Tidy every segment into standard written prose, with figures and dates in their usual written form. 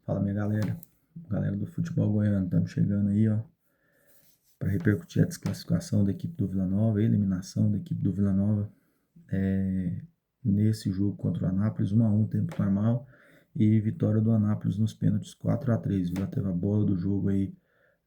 Fala, minha galera do futebol goiano, estamos chegando aí, ó, para repercutir a desclassificação da equipe do Vila Nova, a eliminação da equipe do Vila Nova nesse jogo contra o Anápolis, 1-1 tempo normal, e vitória do Anápolis nos pênaltis 4-3. O Vila teve a bola do jogo aí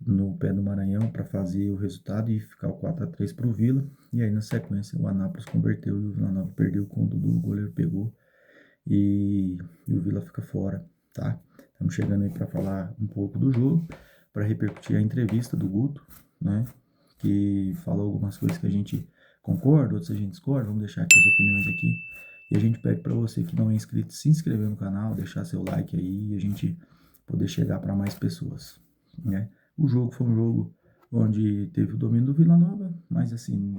no pé do Maranhão para fazer o resultado e ficar o 4-3 para o Vila, e aí na sequência o Anápolis converteu e o Vila Nova perdeu quando o goleiro pegou e o Vila fica fora, tá? Estamos chegando aí para falar um pouco do jogo, para repercutir a entrevista do Guto, né? Que falou algumas coisas que a gente concorda, outras a gente discorda. Vamos deixar aqui as opiniões aqui. E a gente pede para você que não é inscrito se inscrever no canal, deixar seu like aí e a gente poder chegar para mais pessoas, né? O jogo foi um jogo onde teve o domínio do Vila Nova, mas assim,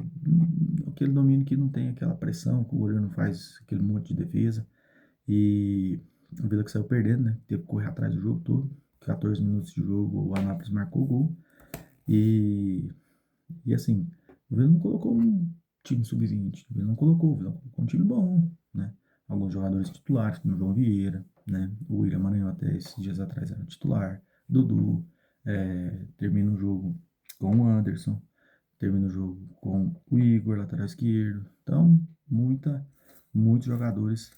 aquele domínio que não tem aquela pressão, que o goleiro não faz aquele monte de defesa. E o Vila que saiu perdendo, né? Teve que correr atrás do jogo todo. 14 minutos de jogo, o Anápolis marcou o gol. E assim, o Vila não colocou um time sub-20. O Vila não colocou, o Vila colocou um time bom, né? Alguns jogadores titulares, como o João Vieira, né? O William Maranhão até esses dias atrás era titular. Dudu, termina o jogo com o Anderson, termina o jogo com o Igor, lateral esquerdo. Então, muitos jogadores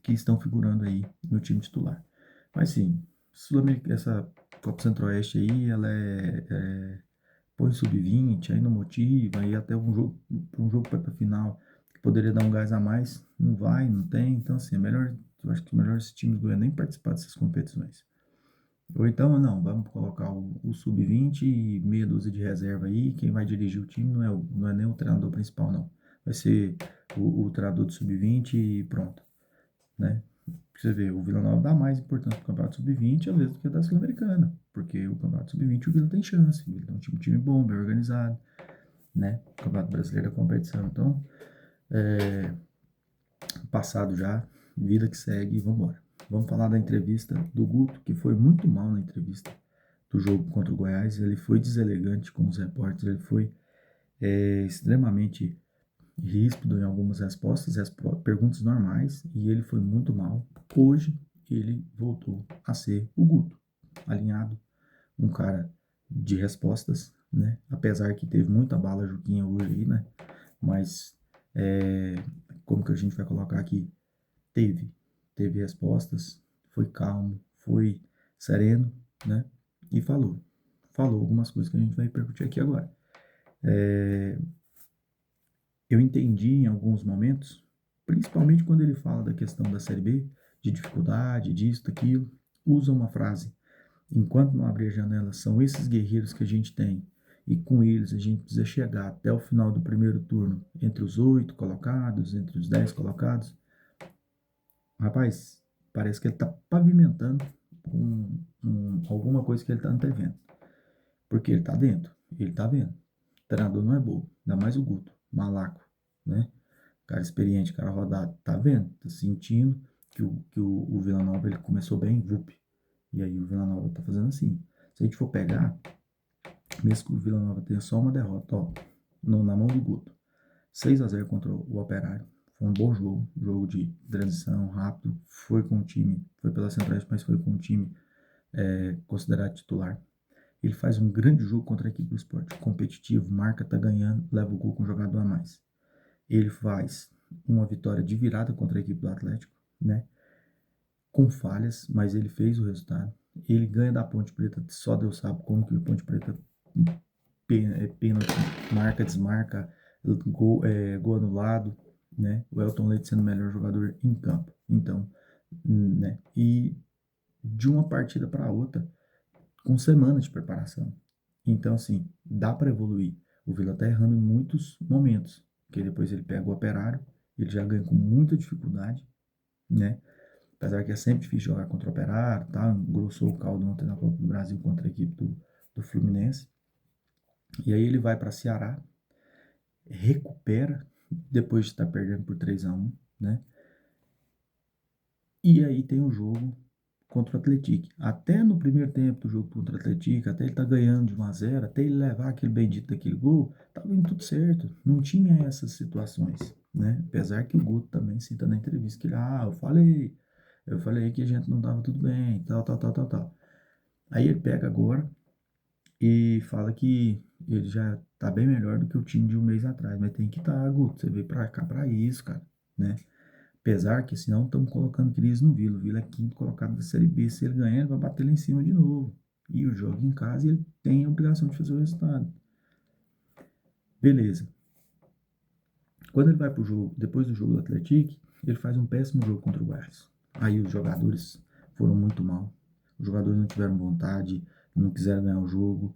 que estão figurando aí no time titular. Mas sim, essa Copa Centro-Oeste aí, ela põe sub-20, aí não motiva, aí até um jogo para final, que poderia dar um gás a mais, não vai, não tem. Então, assim, eu acho que é melhor esse time do nem participar dessas competições. Ou então, não, vamos colocar o sub-20 e meia dúzia de reserva aí. Quem vai dirigir o time não é nem o treinador principal, não. Vai ser o treinador do sub-20 e pronto, né? Você vê, o Vila Nova dá mais importância pro Campeonato Sub-20 às vezes do que a da Sul-Americana, porque o Campeonato Sub-20 o Vila tem chance, o Vila tem um time bom, bem organizado, né? O Campeonato Brasileiro é competição, então, passado já, vida que segue e vambora. Vamos falar da entrevista do Guto, que foi muito mal na entrevista do jogo contra o Goiás. Ele foi deselegante com os repórteres, ele foi extremamente ríspido em algumas respostas, perguntas normais, e ele foi muito mal. Hoje ele voltou a ser o Guto, alinhado, um cara de respostas, né? Apesar que teve muita bala Juquinha hoje aí, né? Mas como que a gente vai colocar aqui? Teve respostas, foi calmo, foi sereno, né? E falou algumas coisas que a gente vai repercutir aqui agora. Eu entendi em alguns momentos, principalmente quando ele fala da questão da Série B, de dificuldade, disso, daquilo, usa uma frase: enquanto não abrir a janela, são esses guerreiros que a gente tem, e com eles a gente precisa chegar até o final do primeiro turno, entre os 8 colocados, entre os 10 colocados. Rapaz, parece que ele está pavimentando alguma coisa que ele está antevendo. Porque ele está dentro, ele está vendo. O treinador não é bobo, ainda mais o Guto, malaco, né? Cara experiente, cara rodado, tá vendo? Tá sentindo que o Vila Nova ele começou bem, vup. E aí o Vila Nova tá fazendo assim. Se a gente for pegar, mesmo que o Vila Nova tenha só uma derrota, ó, na mão do Guto, 6-0 contra o Operário. Foi um bom jogo de transição, rápido. Foi com o time, foi pela Central, mas foi com o time considerado titular. Ele faz um grande jogo contra a equipe do Sport, competitivo, marca, tá ganhando, leva o gol com um jogador a mais. Ele faz uma vitória de virada contra a equipe do Atlético, né? Com falhas, mas ele fez o resultado. Ele ganha da Ponte Preta, só Deus sabe como que a Ponte Preta pênalti, marca, desmarca, gol anulado, né? O Elton Leite sendo o melhor jogador em campo. Então, né? E de uma partida para outra, com semanas de preparação. Então, assim, dá para evoluir. O Vila tá errando em muitos momentos, porque depois ele pega o Operário, ele já ganha com muita dificuldade, né? Apesar que é sempre difícil jogar contra o Operário, tá? Engrossou o caldo ontem na Copa do Brasil contra a equipe do Fluminense. E aí ele vai para Ceará, recupera, depois de estar perdendo por 3-1, né? E aí tem o jogo contra o Atlético. Até no primeiro tempo do jogo contra o Atlético, até ele tá ganhando de 1-0, até ele levar aquele bendito daquele gol, tava indo tudo certo. Não tinha essas situações, né? Apesar que o Guto também cita na entrevista que ele, eu falei, Eu falei que a gente não tava tudo bem, tal, tal, tal, tal, tal. Aí ele pega agora e fala que ele já tá bem melhor do que o time de um mês atrás, mas tem que estar, Guto, você veio pra cá pra isso, cara, né? Apesar que senão estamos colocando crise no Vila. O Vila é quinto colocado da Série B. Se ele ganhar, ele vai bater lá em cima de novo. E o jogo em casa, ele tem a obrigação de fazer o resultado. Beleza. Quando ele vai pro jogo, depois do jogo do Atlético, ele faz um péssimo jogo contra o Goiás. Aí os jogadores foram muito mal. Os jogadores não tiveram vontade, não quiseram ganhar o jogo.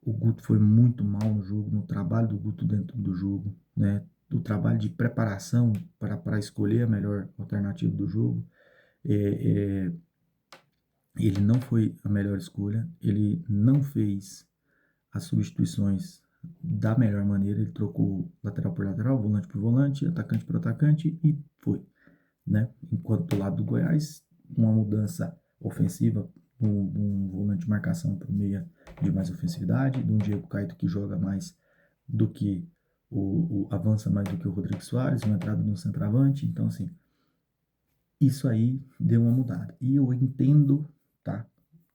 O Guto foi muito mal no jogo, no trabalho do Guto dentro do jogo, né? Do trabalho de preparação para escolher a melhor alternativa do jogo. É, é, ele não foi a melhor escolha, ele não fez as substituições da melhor maneira, ele trocou lateral por lateral, volante por volante, atacante por atacante e foi, né? Enquanto do lado do Goiás, uma mudança ofensiva, um volante de marcação para o meia de mais ofensividade, de um Diego Caetano que joga mais do que avança mais do que o Rodrigo Soares, uma entrada no centroavante, então assim, isso aí deu uma mudada. E eu entendo, tá,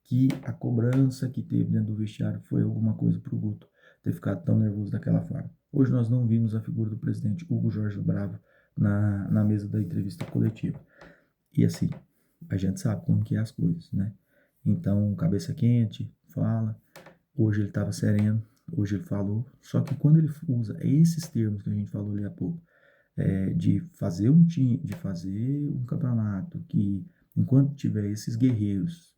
que a cobrança que teve dentro do vestiário foi alguma coisa pro Guto ter ficado tão nervoso daquela forma. Hoje nós não vimos a figura do presidente Hugo Jorge Bravo na mesa da entrevista coletiva. E assim, a gente sabe como que é as coisas, né? Então, cabeça quente, fala. Hoje ele estava sereno, hoje ele falou. Só que quando ele usa esses termos que a gente falou ali há pouco, de fazer um time, de fazer um campeonato que, enquanto tiver esses guerreiros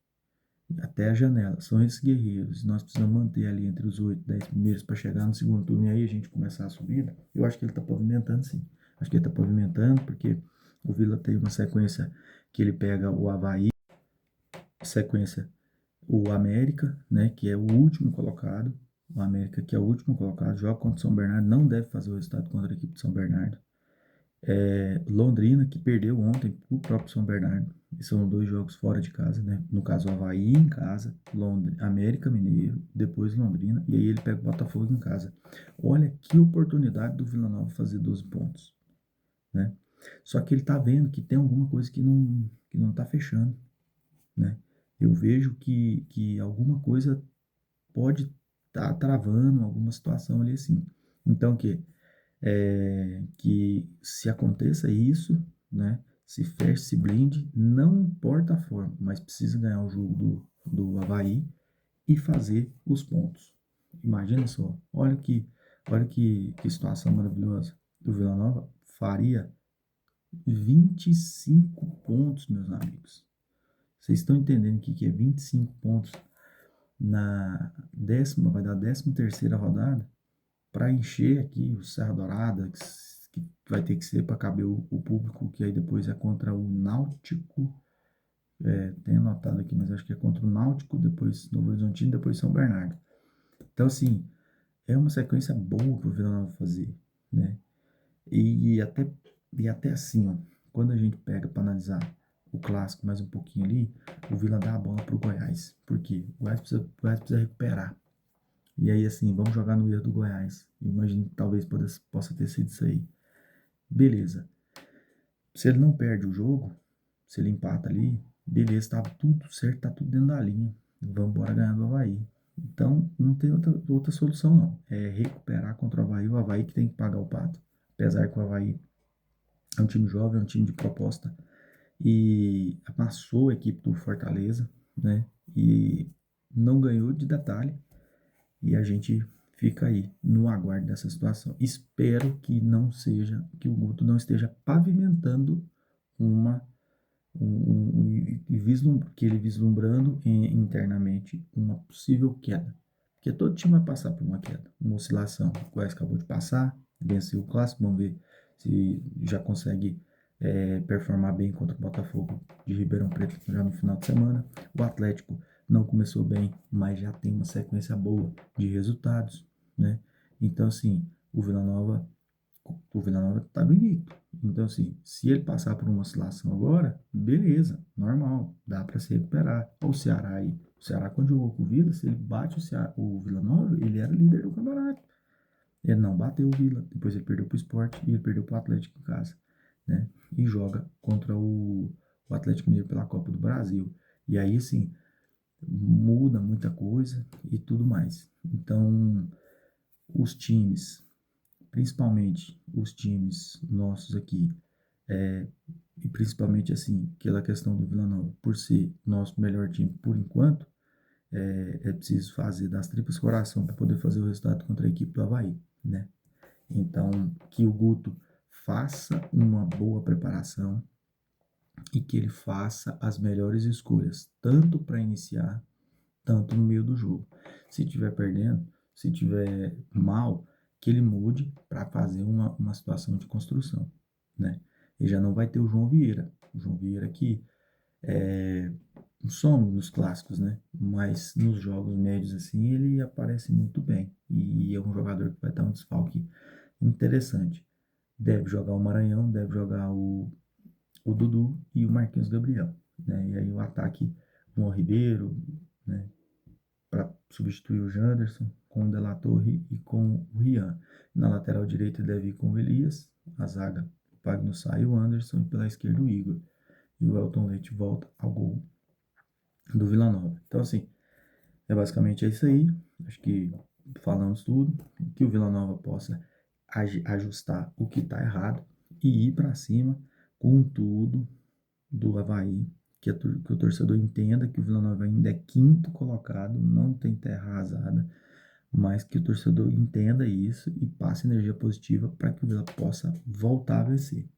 até a janela, são esses guerreiros, nós precisamos manter ali entre os 8 e 10 primeiros para chegar no segundo turno e aí a gente começar a subida, eu acho que ele está pavimentando sim. Acho que ele está pavimentando porque o Vila tem uma sequência que ele pega o Avaí, sequência o América, né, que é o último colocado, o América que é o último colocado, joga contra o São Bernardo, não deve fazer o resultado contra a equipe de São Bernardo. Londrina, que perdeu ontem o próprio São Bernardo. E são dois jogos fora de casa, né? No caso, o Avaí em casa, América Mineiro, depois Londrina, e aí ele pega o Botafogo em casa. Olha que oportunidade do Vila Nova fazer 12 pontos, né? Só que ele tá vendo que tem alguma coisa que não tá fechando, né? Eu vejo que alguma coisa pode estar travando alguma situação ali assim. Então, que se aconteça isso, né? Se feche, se blinde, não importa a forma, mas precisa ganhar o jogo do Avaí e fazer os pontos. Imagina só, olha que situação maravilhosa. O Vila Nova faria 25 pontos, meus amigos. Vocês estão entendendo o que é 25 pontos na décima, vai dar 13ª rodada? Para encher aqui o Serra Dourada, que vai ter que ser para caber o público, que aí depois é contra o Náutico. Tem anotado aqui, mas acho que é contra o Náutico, depois Novo Horizontino, depois São Bernardo. Então, assim, é uma sequência boa para o Vila Nova fazer, né? E até assim, ó, quando a gente pega para analisar o clássico mais um pouquinho ali, o Vila dá a bola pro Goiás. Por quê? O Goiás precisa recuperar. E aí, assim, vamos jogar no erro do Goiás. Eu imagino que talvez possa ter sido isso aí. Beleza. Se ele não perde o jogo, se ele empata ali, beleza, tá tudo certo, tá tudo dentro da linha. Vamos embora ganhar do Avaí. Então, não tem outra solução, não. É recuperar contra o Avaí que tem que pagar o pato. Apesar que o Avaí é um time jovem, é um time de proposta. E amassou a equipe do Fortaleza, né? E não ganhou de detalhe. E a gente fica aí no aguardo dessa situação. Espero que não seja, que o Guto não esteja pavimentando uma que ele vislumbrando internamente uma possível queda. Porque todo time vai passar por uma queda, uma oscilação. O Goiás acabou de passar, venceu o clássico, vamos ver se já consegue performar bem contra o Botafogo de Ribeirão Preto já no final de semana. O Atlético não começou bem, mas já tem uma sequência boa de resultados, né? Então, assim, o Vila Nova tá invicto. Então, assim, se ele passar por uma oscilação agora, beleza, normal, dá para se recuperar. O Ceará aí, o Ceará quando jogou com o Vila, se ele bate o Vila Nova, ele era líder do campeonato. Ele não bateu o Vila, depois ele perdeu pro Sport e ele perdeu pro Atlético em casa, né? E joga contra o o Atlético Mineiro pela Copa do Brasil. E aí, assim, muda muita coisa e tudo mais. Então, os times, principalmente os times nossos aqui, e principalmente, assim, aquela questão do Vila Nova, por ser nosso melhor time por enquanto, é preciso fazer das tripas coração para poder fazer o resultado contra a equipe do Avaí, né? Então, que o Guto faça uma boa preparação e que ele faça as melhores escolhas, tanto para iniciar, tanto no meio do jogo. Se estiver perdendo, se estiver mal, que ele mude para fazer uma situação de construção, né? E já não vai ter o João Vieira. O João Vieira que some nos clássicos, né? Mas nos jogos médios, assim, ele aparece muito bem. E é um jogador que vai dar um desfalque interessante. Deve jogar o Maranhão, deve jogar o Dudu e o Marquinhos Gabriel, né? E aí o ataque com o Ribeiro, né? Para substituir o Janderson, com o De La Torre e com o Rian. Na lateral direita deve ir com o Elias, a zaga, o Pagno sai o Anderson e pela esquerda o Igor. E o Elton Leite volta ao gol do Vila Nova. Então, assim, basicamente isso aí. Acho que falamos tudo. Que o Vila Nova possa ajustar o que está errado e ir para cima com tudo do Avaí. Que o torcedor entenda que o Vila Nova ainda é quinto colocado, não tem terra arrasada, mas que o torcedor entenda isso e passe energia positiva para que o Vila possa voltar a vencer.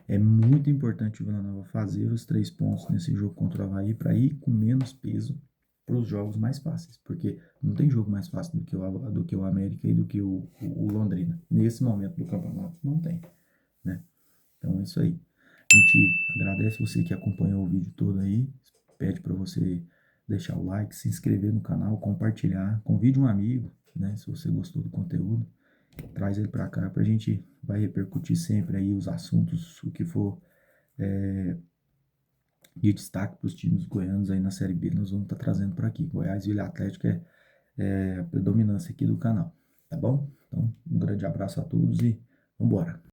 É muito importante o Vila Nova fazer os 3 pontos nesse jogo contra o Avaí para ir com menos peso para os jogos mais fáceis, porque não tem jogo mais fácil do que o América e do que o Londrina. Nesse momento do campeonato, não tem, né? Então é isso aí. A gente agradece você que acompanhou o vídeo todo aí, pede para você deixar o like, se inscrever no canal, compartilhar, convide um amigo, né? Se você gostou do conteúdo, traz ele para cá, para a gente vai repercutir sempre aí os assuntos, o que for de destaque para os times goianos aí na Série B, nós vamos estar trazendo por aqui. Goiás e Ilha Atlética é a predominância aqui do canal, tá bom? Então, um grande abraço a todos e vambora!